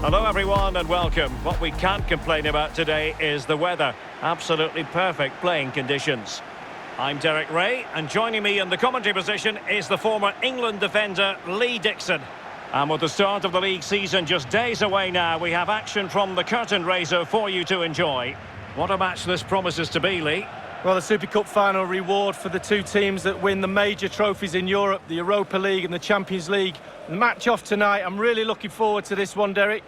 Hello everyone and welcome. What we can't complain about today is the weather. Absolutely perfect playing conditions. I'm Derek Ray, and joining me in the commentary position is the former England defender Lee Dixon. And with the start of the league season just days away now, we have action from the curtain raiser for you to enjoy. What a match this promises to be, Lee. Well, the Super Cup final reward for the two teams that win the major trophies in Europe, the Europa League and the Champions League. The match off tonight, I'm really looking forward to this one, Derek.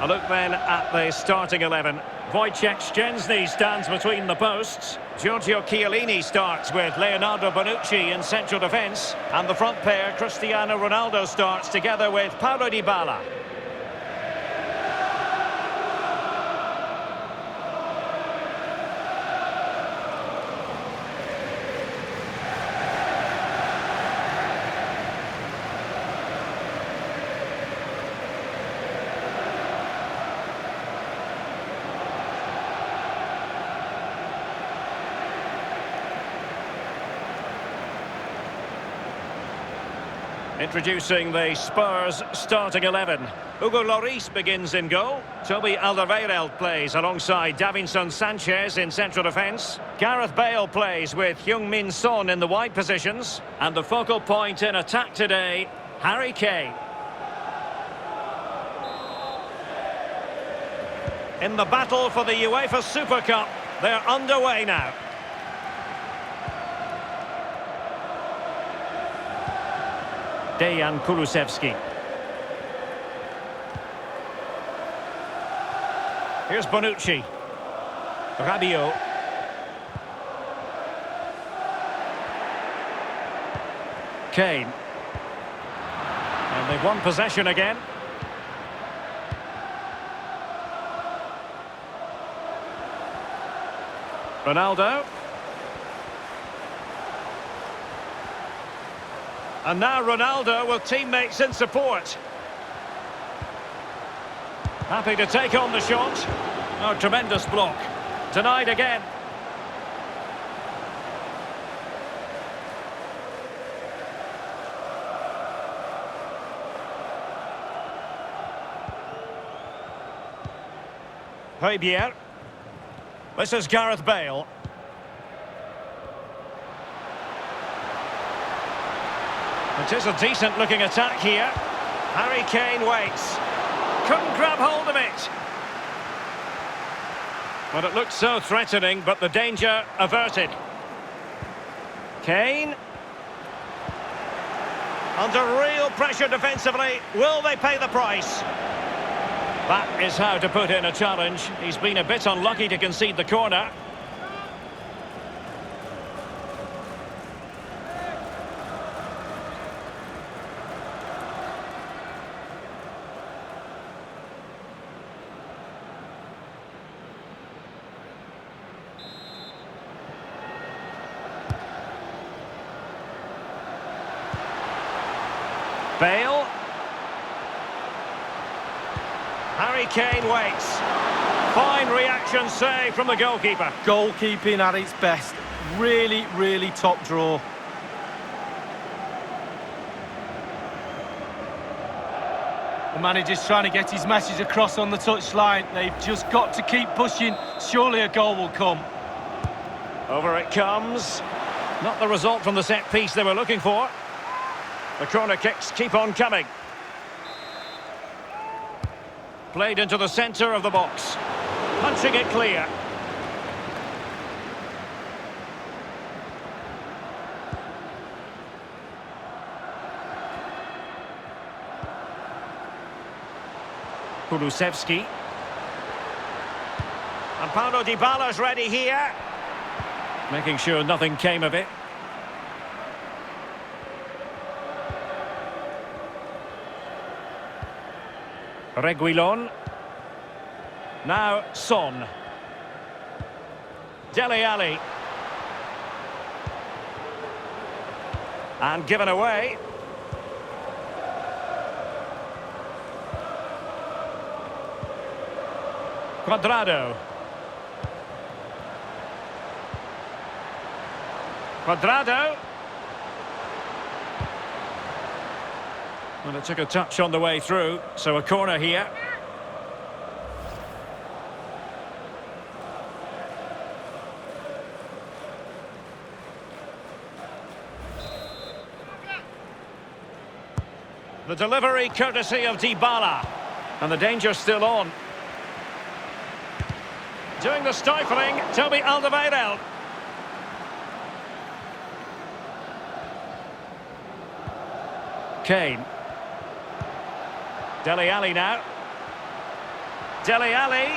A look then at the starting 11. Wojciech Szczęsny stands between the posts. Giorgio Chiellini starts with Leonardo Bonucci in central defence. And the front pair, Cristiano Ronaldo, starts together with Paulo Dybala. Introducing the Spurs starting 11. Hugo Lloris begins in goal. Toby Alderweireld plays alongside Davinson Sanchez in central defence. Gareth Bale plays with Heung-min Son in the wide positions. And the focal point in attack today, Harry Kane. In the battle for the UEFA Super Cup, they're underway now. Dejan Kulusevski. Here's Bonucci. Rabiot. Kane. And they've won possession again. Ronaldo. And now Ronaldo with teammates in support. Happy to take on the shot. Oh, tremendous block. Denied again. Højbjerg. This is Gareth Bale. It is a decent-looking attack here. Harry Kane waits. Couldn't grab hold of it. But it looked so threatening, but the danger averted. Kane. Under real pressure defensively. Will they pay the price? That is how to put in a challenge. He's been a bit unlucky to concede the corner. Bale. Harry Kane waits. Fine reaction save from the goalkeeper. Goalkeeping at its best. Really, really top draw. The manager's trying to get his message across on the touchline. They've just got to keep pushing. Surely a goal will come. Over it comes. Not the result from the set piece they were looking for. The corner kicks keep on coming. Played into the centre of the box. Punching it clear. Kulusevski. And Paulo Dybala's ready here. Making sure nothing came of it. Reguilon. Now Son. Dele Alli. And given away. Cuadrado. Cuadrado. Well, it took a touch on the way through, so a corner here. The delivery courtesy of Dybala. And the danger's still on. Doing the stifling, Toby Alderweireld. Kane. Dele Alli now. Dele Alli.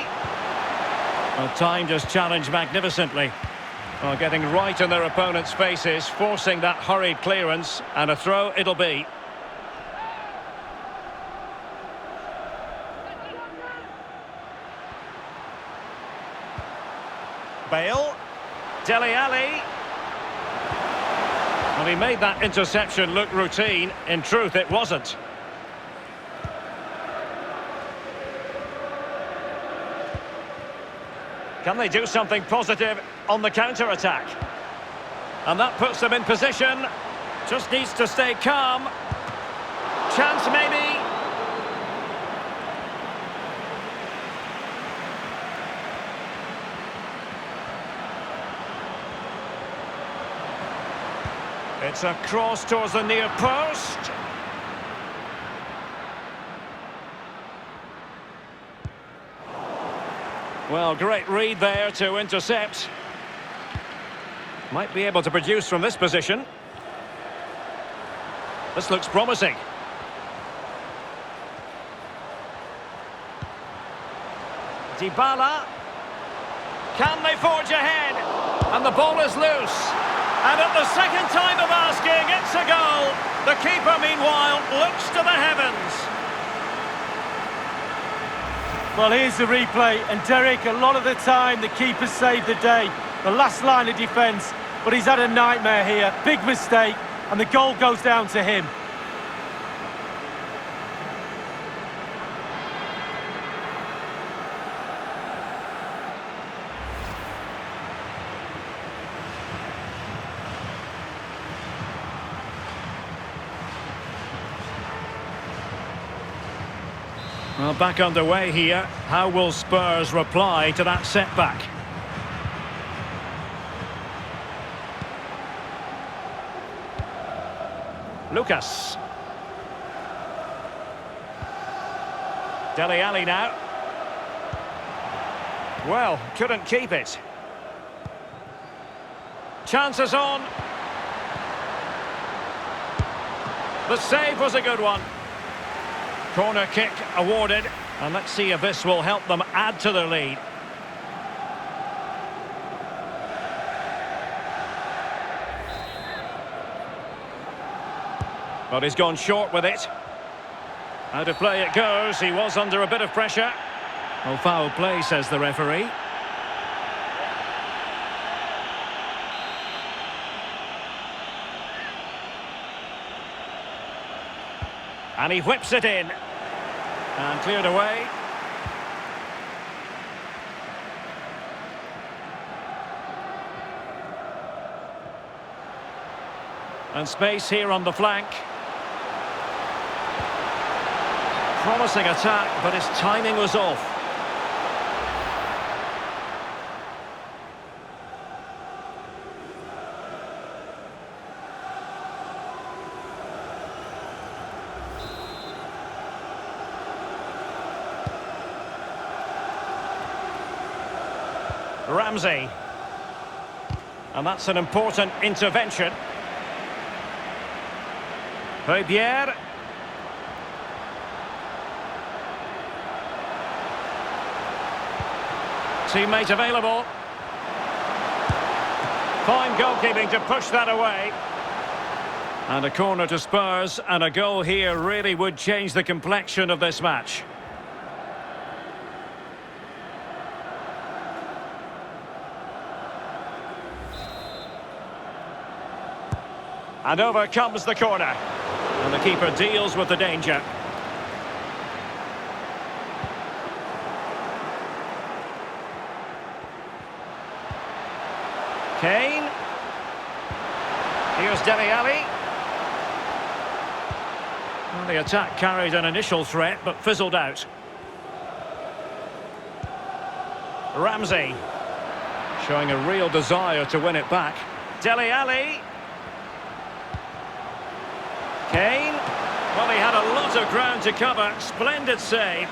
Well, timed his challenge magnificently. Well, getting right in their opponent's faces, forcing that hurried clearance, and a throw it'll be. Bale. Dele Alli. Well, he made that interception look routine. In truth, it wasn't. Can they do something positive on the counter-attack? And that puts them in position. Just needs to stay calm. Chance maybe. It's a cross towards the near post. Well, great read there to intercept. Might be able to produce from this position. This looks promising. Dybala. Can they forge ahead? And the ball is loose. And at the second time of asking, it's a goal. The keeper, meanwhile, looks to the heavens. Well, here's the replay, and Derek, a lot of the time the keeper saved the day. The last line of defence, but he's had a nightmare here. Big mistake, and the goal goes down to him. Well, back underway here. How will Spurs reply to that setback? Lucas. Dele Alli now. Well, couldn't keep it. Chances on. The save was a good one. Corner kick awarded, and let's see if this will help them add to their lead. But he's gone short with it. Out of play it goes. He was under a bit of pressure. Well, foul play, says the referee. And he whips it in. And cleared away. And space here on the flank. Promising attack, but his timing was off. Ramsey. And that's an important intervention. Højbjerg. Teammate available. Fine goalkeeping to push that away. And a corner to Spurs, and a goal here really would change the complexion of this match. And over comes the corner. And the keeper deals with the danger. Kane. Here's Dele Alli. Well, the attack carried an initial threat, but fizzled out. Ramsey. Showing a real desire to win it back. Dele Alli. Kane. Well, he had a lot of ground to cover. Splendid save.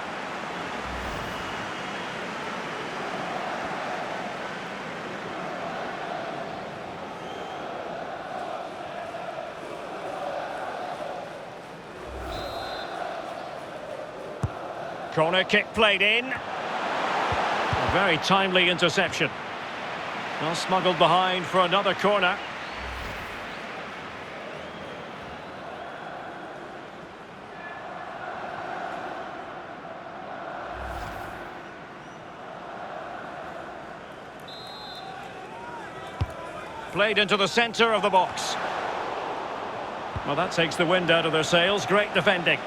Corner kick played in. A very timely interception. Well, smuggled behind for another corner. Played into the centre of the box. Well, that takes the wind out of their sails. Great defending.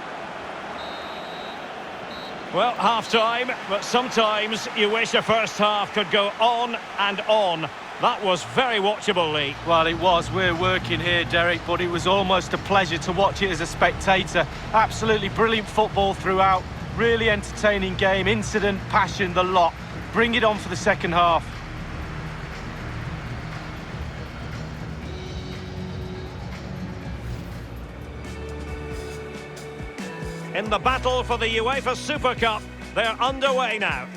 Well, half-time, but sometimes you wish a first half could go on and on. That was very watchable, Lee. Well, it was. We're working here, Derek, but it was almost a pleasure to watch it as a spectator. Absolutely brilliant football throughout. Really entertaining game, incident, passion, the lot. Bring it on for the second half. In the battle for the UEFA Super Cup, they're underway now.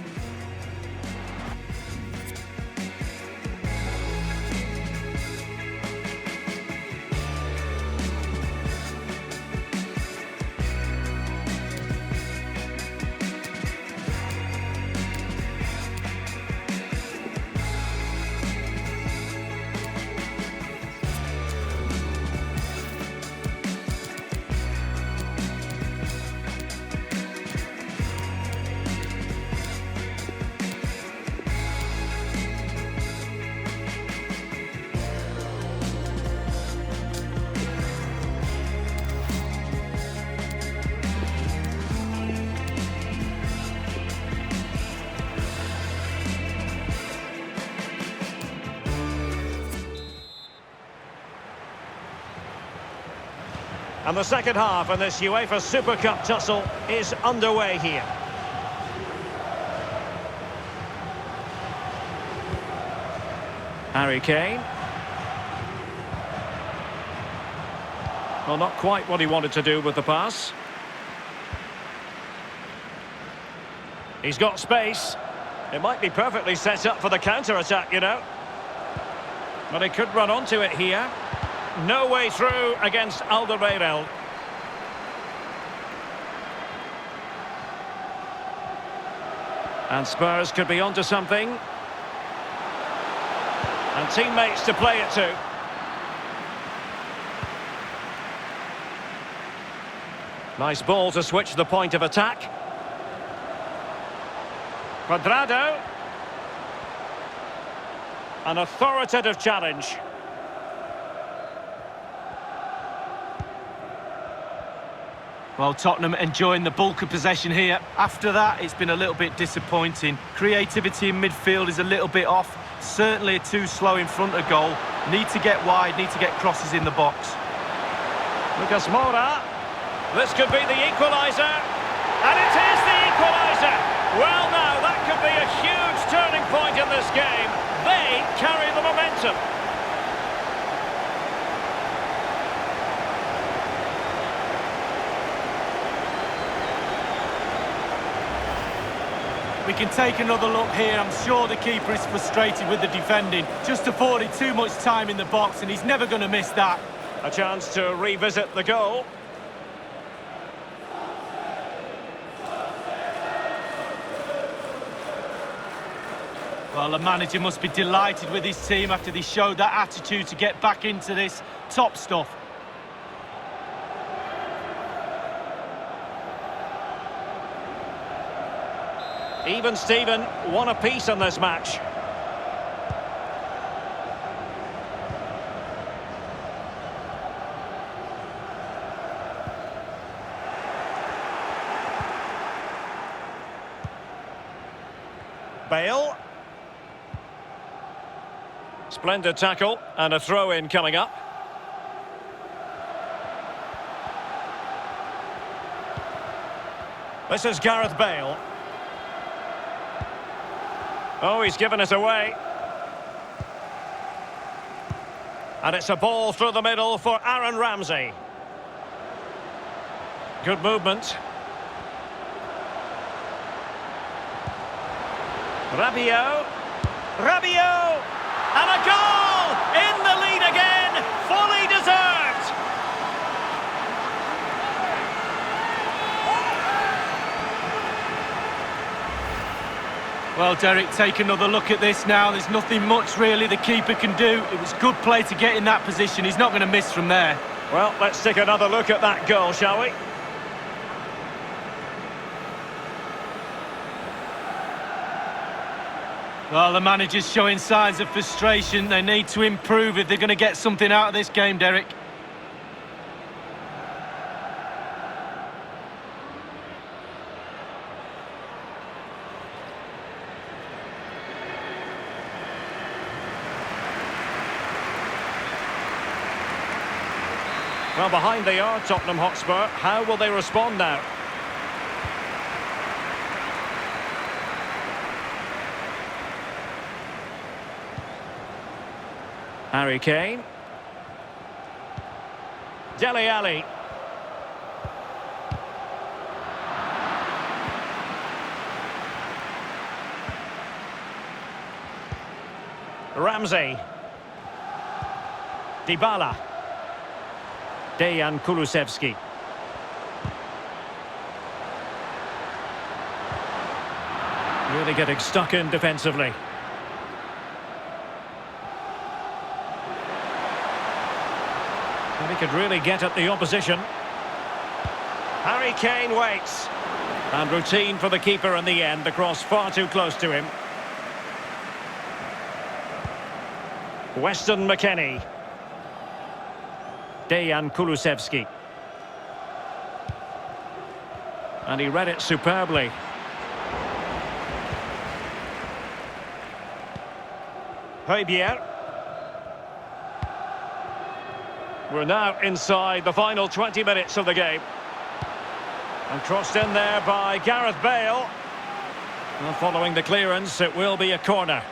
And the second half in this UEFA Super Cup tussle is underway here. Harry Kane. Well, not quite what he wanted to do with the pass. He's got space. It might be perfectly set up for the counter-attack, you know. But he could run onto it here. No way through against Alderweireld. And Spurs could be onto something. And teammates to play it to. Nice ball to switch the point of attack. Cuadrado. An authoritative challenge. Well, Tottenham enjoying the bulk of possession here. After that, it's been a little bit disappointing. Creativity in midfield is a little bit off. Certainly too slow in front of goal. Need to get wide, need to get crosses in the box. Lucas Moura. This could be the equaliser. And it is the equaliser. Well, now, that could be a huge turning point in this game. They carry the momentum. We can take another look here. I'm sure the keeper is frustrated with the defending. Just afforded too much time in the box, and he's never going to miss that. A chance to revisit the goal. Well, the manager must be delighted with his team after they showed that attitude to get back into this. Top stuff. Even Steven, one apiece in this match. Bale. Splendid tackle and a throw-in coming up. This is Gareth Bale. Oh, he's given it away. And it's a ball through the middle for Aaron Ramsey. Good movement. Rabiot. Rabiot! And a goal! In the lead again! Fully deserved! Well, Derek, take another look at this now. There's nothing much really the keeper can do. It was good play to get in that position. He's not going to miss from there. Well, let's take another look at that goal, shall we? Well, the manager's showing signs of frustration. They need to improve if they're going to get something out of this game, Derek. Well, behind they are, Tottenham Hotspur. How will they respond now? Harry Kane. Dele Alli. Ramsey. Dybala. Dejan Kulusevski. Really getting stuck in defensively. And he could really get at the opposition. Harry Kane waits. And routine for the keeper in the end. The cross far too close to him. Weston McKennie. Dejan Kulusevski. And he read it superbly. Højbjerg. We're now inside the final 20 minutes of the game. And crossed in there by Gareth Bale. Well, following the clearance, it will be a corner.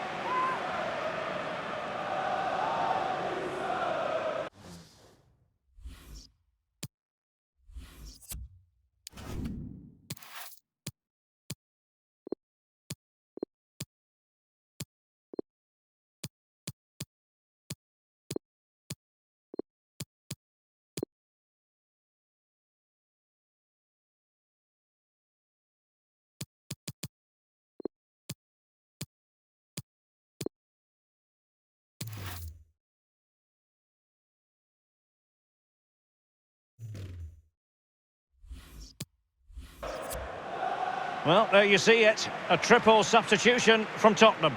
Well, there you see it. A triple substitution from Tottenham.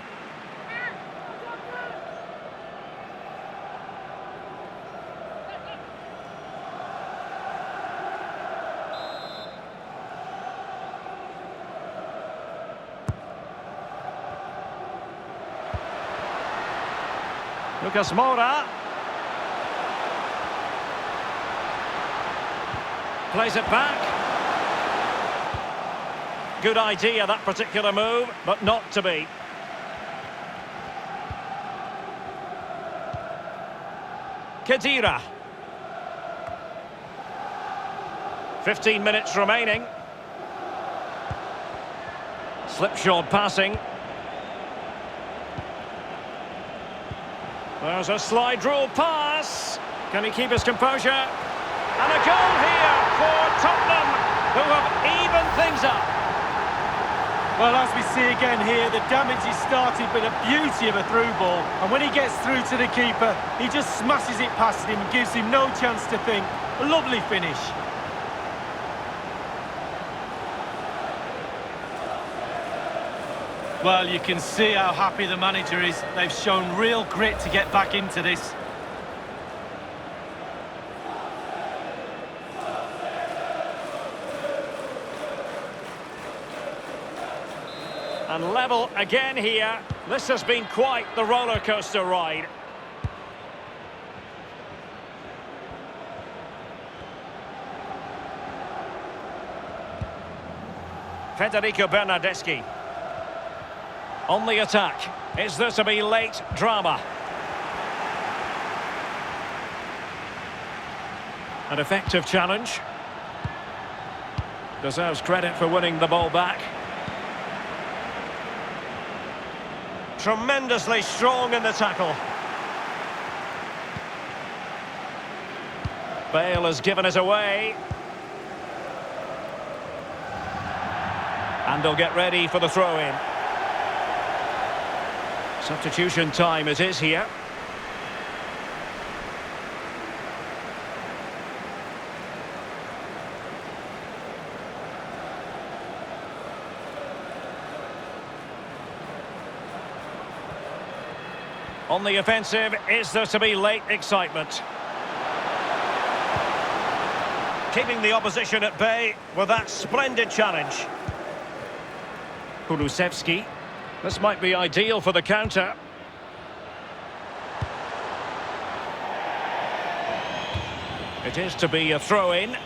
Lucas Moura. Plays it back. Good idea, that particular move, but not to be. Khedira. 15 minutes remaining. Slipshod passing. There's a slide rule pass. Can he keep his composure? And a goal here for Tottenham, who have evened things up. Well, as we see again here, the damage is started with a beauty of a through ball. And when he gets through to the keeper, he just smashes it past him and gives him no chance to think. A lovely finish. Well, you can see how happy the manager is. They've shown real grit to get back into this. And level again here. This has been quite the roller coaster ride. Federico Bernardeschi. On the attack. Is there to be late drama? An effective challenge. Deserves credit for winning the ball back. Tremendously strong in the tackle. Bale has given it away. And they'll get ready for the throw-in. Substitution time it is here. On the offensive, is there to be late excitement? Keeping the opposition at bay with that splendid challenge. Kulusevski. This might be ideal for the counter. It is to be a throw-in.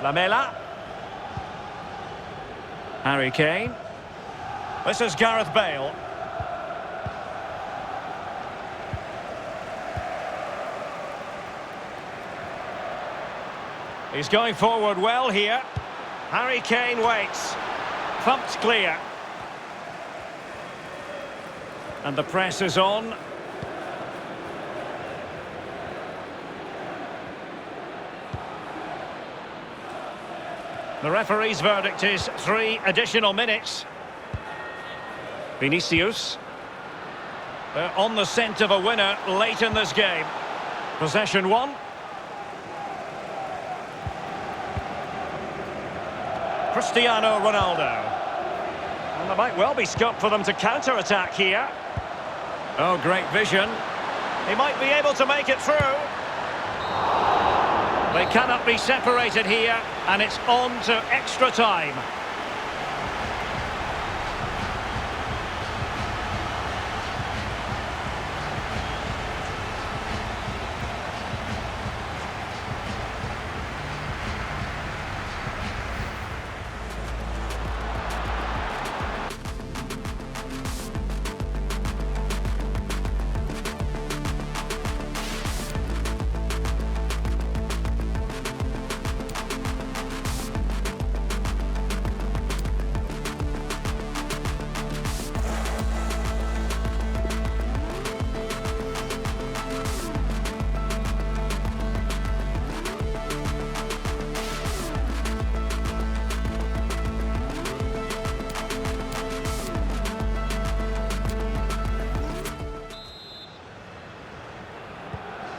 Lamela. Harry Kane. This is Gareth Bale. He's going forward well here. Harry Kane waits. Thumped clear. And the press is on. The referee's verdict is 3 additional minutes. Vinicius. They're on the scent of a winner late in this game. Possession 1. Cristiano Ronaldo. And there might well be scope for them to counter-attack here. Oh, great vision. He might be able to make it through. They cannot be separated here, and it's on to extra time.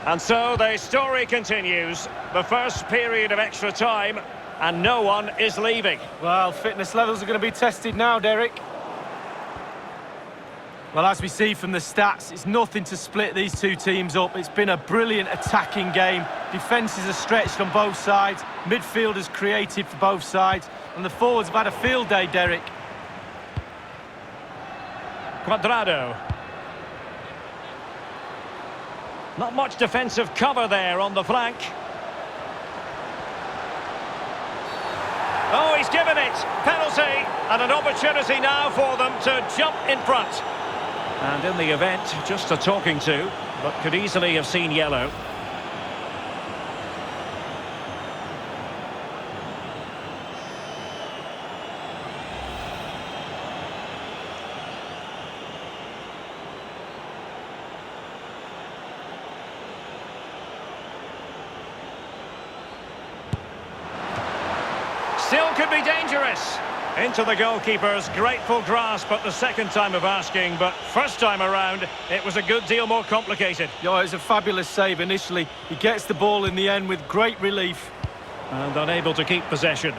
And so the story continues. The first period of extra time, and no one is leaving. Well, fitness levels are going to be tested now, Derek. Well, as we see from the stats, it's nothing to split these two teams up. It's been a brilliant attacking game. Defences are stretched on both sides. Midfielders creative for both sides. And the forwards have had a field day, Derek. Cuadrado. Not much defensive cover there on the flank. Oh, he's given it. Penalty. And an opportunity now for them to jump in front. And in the event, just a talking to, but could easily have seen yellow. Still could be dangerous. Into the goalkeeper's grateful grasp at the second time of asking, but first time around, it was a good deal more complicated. Yeah, it was a fabulous save initially. He gets the ball in the end with great relief. And unable to keep possession.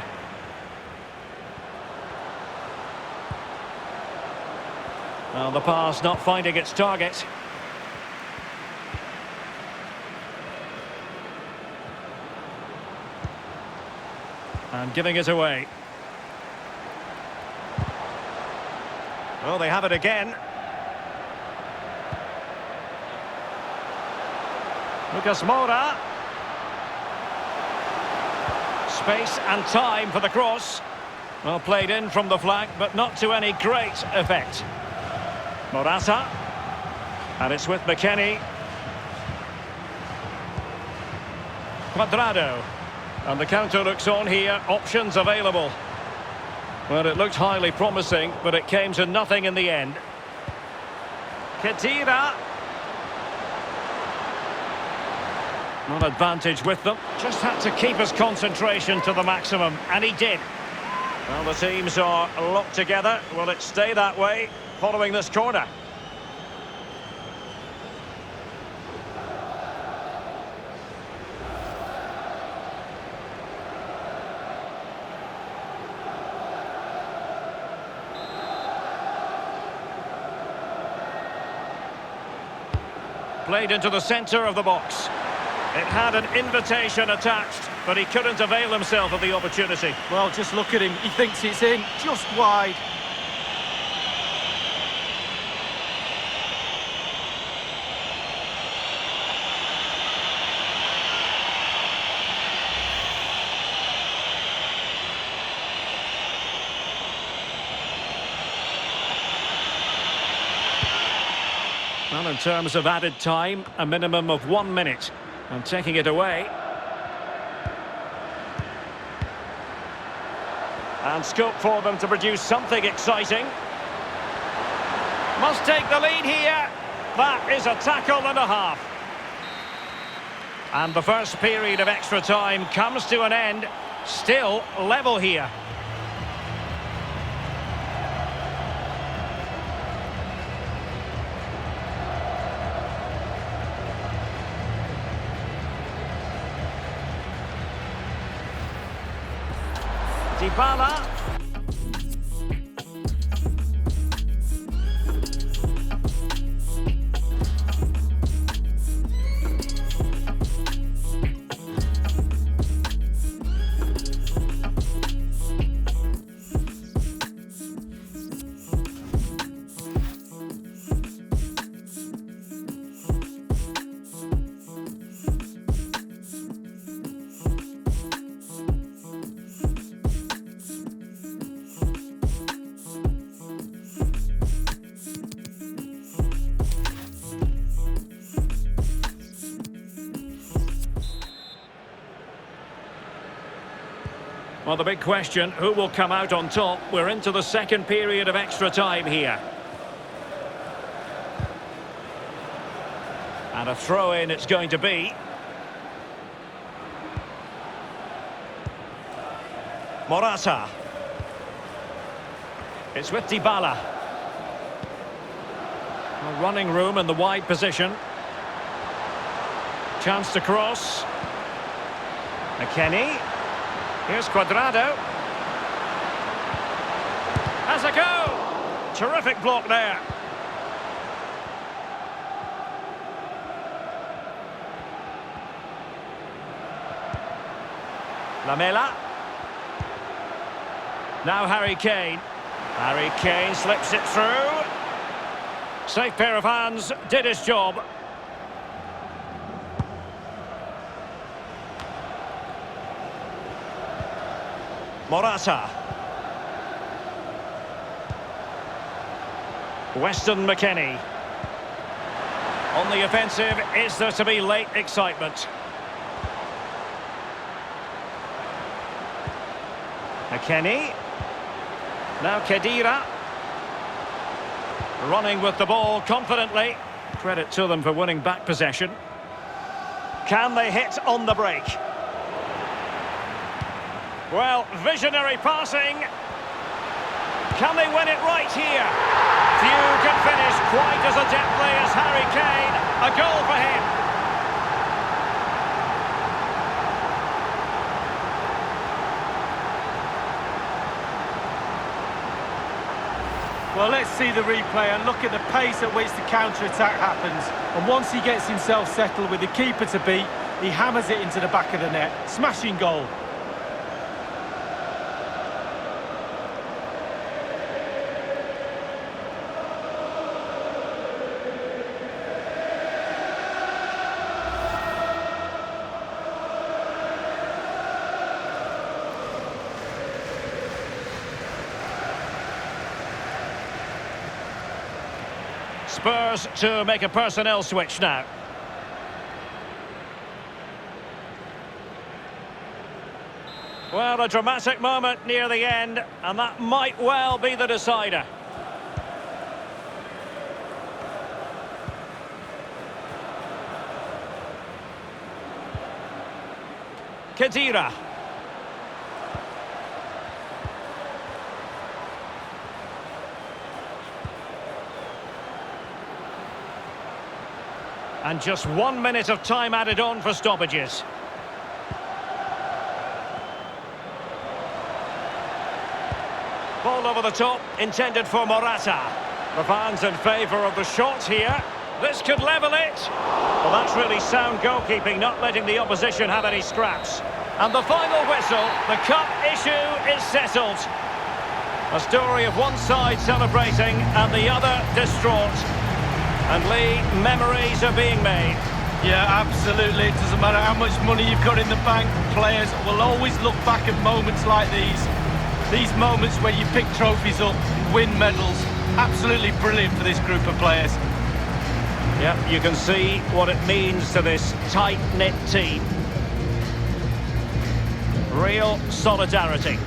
Well, the pass not finding its target. And giving it away. Oh, they have it again. Lucas Moura. Space and time for the cross. Well played in from the flank, but not to any great effect. Morata. And it's with McKennie. Cuadrado. And the counter looks on here. Options available. Well, it looked highly promising, but it came to nothing in the end. Khedira. Not advantage with them. Just had to keep his concentration to the maximum, and he did. Well, the teams are locked together. Will it stay that way following this corner? Played into the centre of the box. It had an invitation attached, but he couldn't avail himself of the opportunity. Well, just look at him. He thinks it's in, just wide. Well, in terms of added time, a minimum of 1 minute. And taking it away. And scope for them to produce something exciting. Must take the lead here. That is a tackle and a half. And the first period of extra time comes to an end. Still level here. Dybala. Well, the big question, who will come out on top? We're into the second period of extra time here. And a throw-in it's going to be. Morata. It's with Dybala. A running room in the wide position. Chance to cross. McKennie. Here's Cuadrado. Has a go! Terrific block there. Lamela. Now Harry Kane. Harry Kane slips it through. Safe pair of hands, did his job. Morata. Weston McKennie. On the offensive, is there to be late excitement? McKennie. Now Khedira. Running with the ball confidently. Credit to them for winning back possession. Can they hit on the break? Well, visionary passing. Can they win it right here? Few can finish quite as adeptly as Harry Kane. A goal for him. Well, let's see the replay and look at the pace at which the counter-attack happens. And once he gets himself settled with the keeper to beat, he hammers it into the back of the net. Smashing goal. Spurs to make a personnel switch now. Well, a dramatic moment near the end, and that might well be the decider. Khedira. And just 1 minute of time added on for stoppages. Ball over the top, intended for Morata. The fans in favour of the shot here. This could level it. Well, that's really sound goalkeeping, not letting the opposition have any scraps. And the final whistle, the cup issue is settled. A story of one side celebrating and the other distraught. And Lee, memories are being made. Yeah, absolutely. It doesn't matter how much money you've got in the bank. Players will always look back at moments like these. These moments where you pick trophies up, win medals. Absolutely brilliant for this group of players. Yeah, you can see what it means to this tight-knit team. Real solidarity.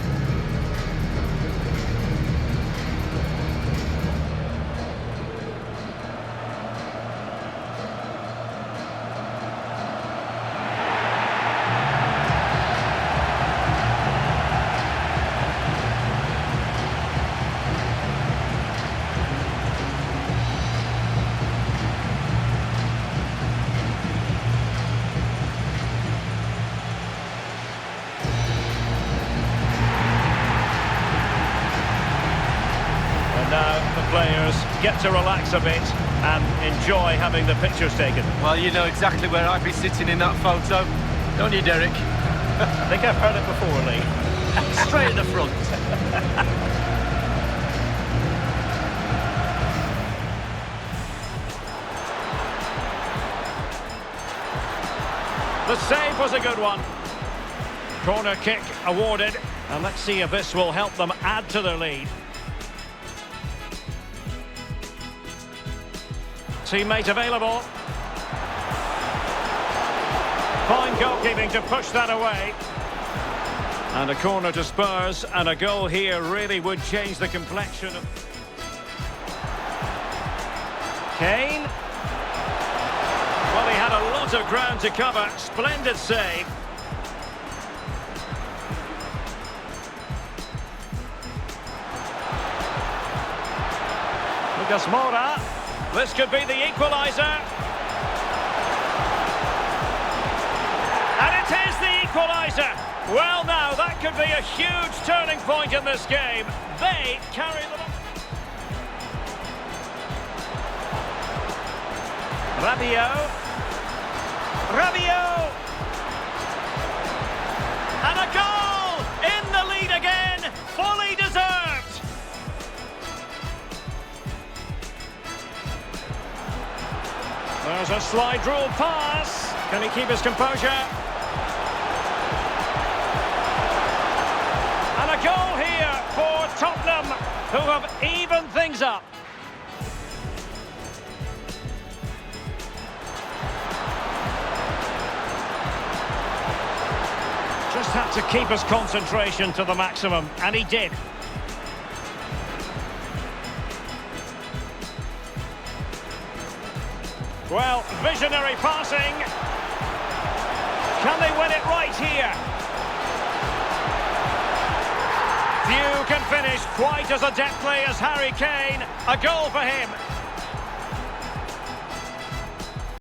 Now the players get to relax a bit and enjoy having the pictures taken. Well, you know exactly where I'd be sitting in that photo, don't you, Derek? I think I've heard it before, Lee. Straight at the front. The save was a good one. Corner kick awarded, and let's see if this will help them add to their lead. Teammate available. Fine goalkeeping to push that away. And a corner to Spurs, and a goal here really would change the complexion of... Kane. Well, he had a lot of ground to cover. Splendid save. Lucas Moura. This could be the equaliser. And it is the equaliser. Well, now, that could be a huge turning point in this game. They carry the... Rabiot. And a goal! In the lead again. Fully deserved. There's a slide rule pass. Can he keep his composure? And a goal here for Tottenham, who have evened things up. Just had to keep his concentration to the maximum, and he did. Well, visionary passing. Can they win it right here? Few can finish quite as adeptly as Harry Kane. A goal for him.